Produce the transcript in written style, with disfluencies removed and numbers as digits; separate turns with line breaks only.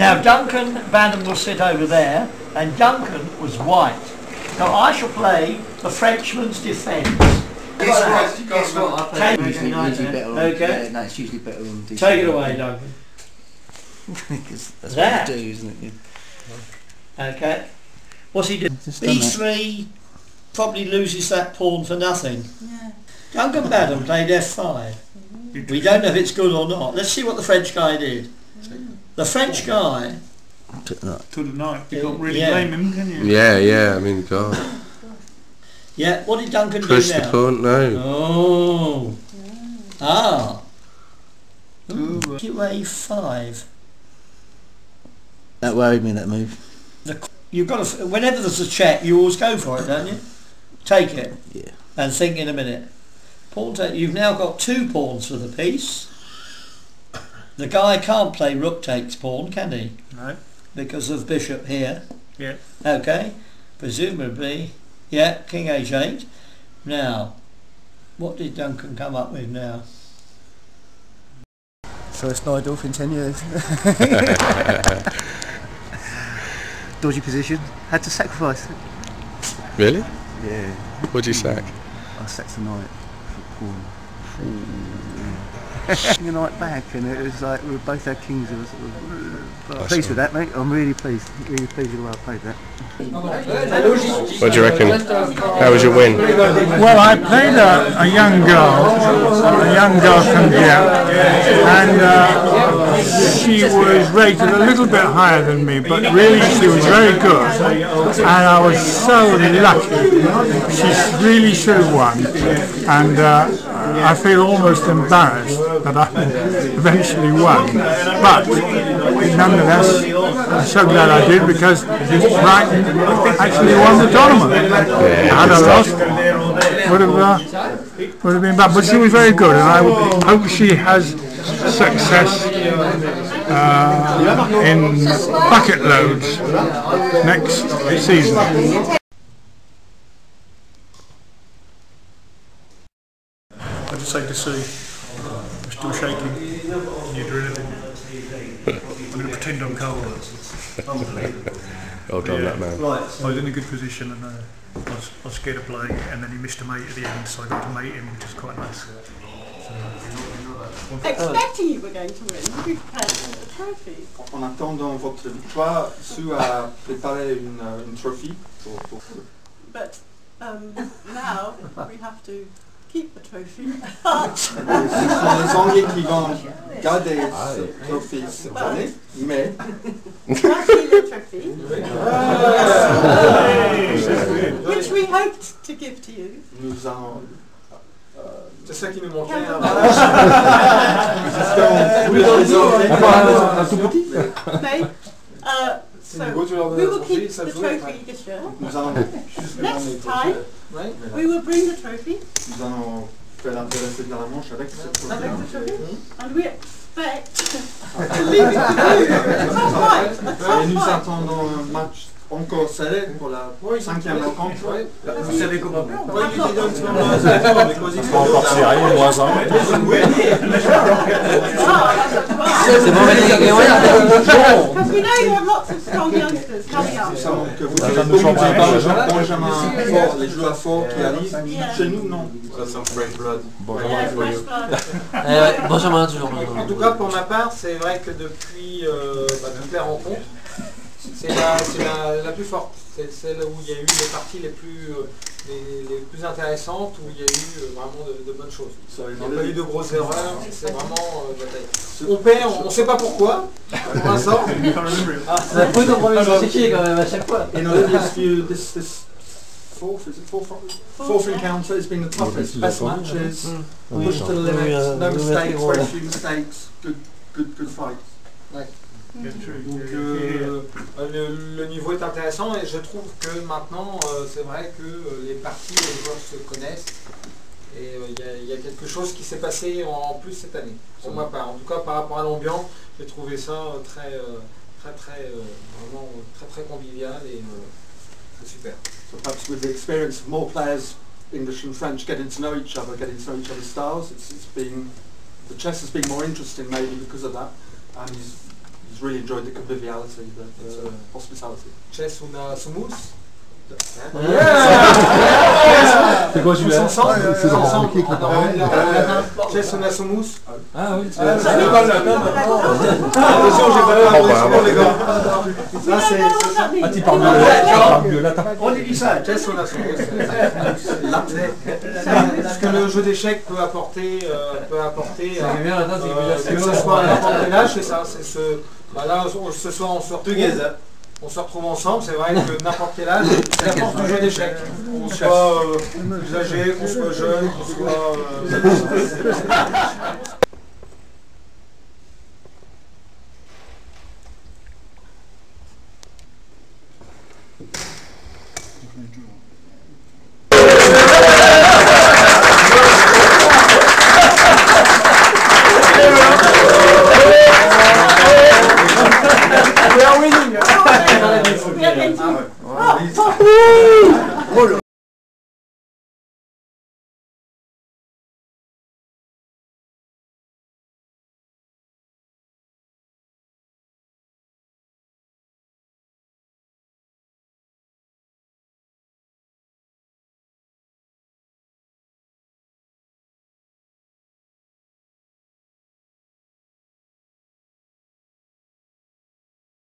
Now Duncan Badham will sit over there, and Duncan was white. So I shall play the Frenchman's defence. Okay.
No, it's usually better on DC.
Take it away, Duncan.
Because that's
That.
what you do, isn't it?
Okay. What's he doing?
Just done
B3 probably loses that pawn for nothing.
Yeah.
Duncan Badham played F5. We don't know if it's good or not. Let's see what the French guy did. The French guy...
Took the knight.
To the night. You can't really
Yeah.
blame him, can you?
Yeah, I mean, God.
Yeah, what did Duncan
Push
do
the
now?
pawn, no.
Oh. Ah. QA5.
That worried me, that move.
You've got to... Whenever there's a check, you always go for it, don't you? Take it.
Yeah.
And think in a minute. Pawn take. You've now got 2 pawns for the piece. The guy can't play rook takes pawn, can he?
No.
Because of bishop here.
Yeah.
Okay. Presumably, yeah, king h8. Now, what did Duncan come up with now?
First Najdorf in 10 years. Dodgy position. Had to sacrifice.
Really?
Yeah.
What'd you sack?
I sacked the knight for pawn. The knight back, and it was like we both had kings. It was pleased with that, mate. I'm really pleased. Really pleased with the way I played that.
What do you reckon? How was your win?
Well, I played a young girl from here, and she was rated a little bit higher than me, but really she was very good, and I was so lucky. She really should have won, and I feel almost embarrassed that I eventually won, but nonetheless I'm so glad I did, because Brighton actually won the tournament. Had I lost, would have been bad, but she was very good, and I hope she has success in bucket loads next season.
I just like to see you're still shaking and you're drilling. I'm going to pretend I'm cold.
Well done, that man.
I was in a good position, and I was scared to play, and then he missed a mate at the end, so I got to mate him, which is quite nice.
Expecting you were going to win, we prepared a trophy.
En attendant votre victoire, Sue a préparé une trophy pour...
But now we have to keep the trophy.
Ce sont les Anglais qui vont garder ce trophy cette année, mais...
Actually the trophy, which we hoped to give to you.
Nous allons...
C'est ça qui nous manquait.
May, so we will keep the trophy this year.
Nous allons...
Next time, we will bring the trophy.
Nous allons faire l'intéresser dans la manche avec ce trophy.
Avec the trophy. And we expect to leave it to you. Top right, a top
Et nous
right.
attendons un match encore serré pour la 5e rencontre.
Vous savez comment faire.
Because we know you have lots of strong youngsters coming up.
Nous savons que vous avez beaucoup de Benjamin forts, les joueurs forts qui arrivent. Chez nous, non.
Ça sent fresh blood.
Benjamin toujours.
En tout cas, pour ma part, c'est vrai que depuis toutes les rencontres, c'est la plus forte. C'est celle où il y a eu les parties les plus intéressantes, où il y a eu vraiment de bonnes choses. Il n'y a pas eu de grosses erreurs, c'est vraiment bataille. On perd, on ne sait pas pourquoi, pour l'instant.
Ça peut nous prendre une séquille quand même à chaque fois.
In Olivia's view, this fourth encounter has been the toughest. Best matches, pushed to the limit, no mistakes, very few mistakes, good fights.
Donc le niveau est intéressant, et je trouve que maintenant c'est vrai que les parties, les joueurs se connaissent, et il y a quelque chose qui s'est passé en plus cette année, pour ma part. En tout cas par rapport à l'ambiance, j'ai trouvé ça vraiment très convivial, et c'est super.
So perhaps with the experience of more players, English and French, getting to know each other's styles, the chess has been more interesting maybe because of that. And he's really enjoyed the conviviality, the hospitality.
Chess una sumous.
C'est quoi celui-là?
C'est dans
Chess una sumous.
Ah oui,
Attention, j'ai pas l'impression les gars. Ça c'est.
Ah, tu parles mieux là.
On dit ça, chess una sumous. Ce que le jeu d'échecs peut apporter, que ce soit à n'importe quel âge, c'est ça. C'est ce. Bah là, ce soir, on se retrouve ensemble. C'est vrai que n'importe quel âge, c'est la force du jeu d'échecs. Qu'on soit plus âgé, qu'on soit jeune, qu'on soit.
We are winning.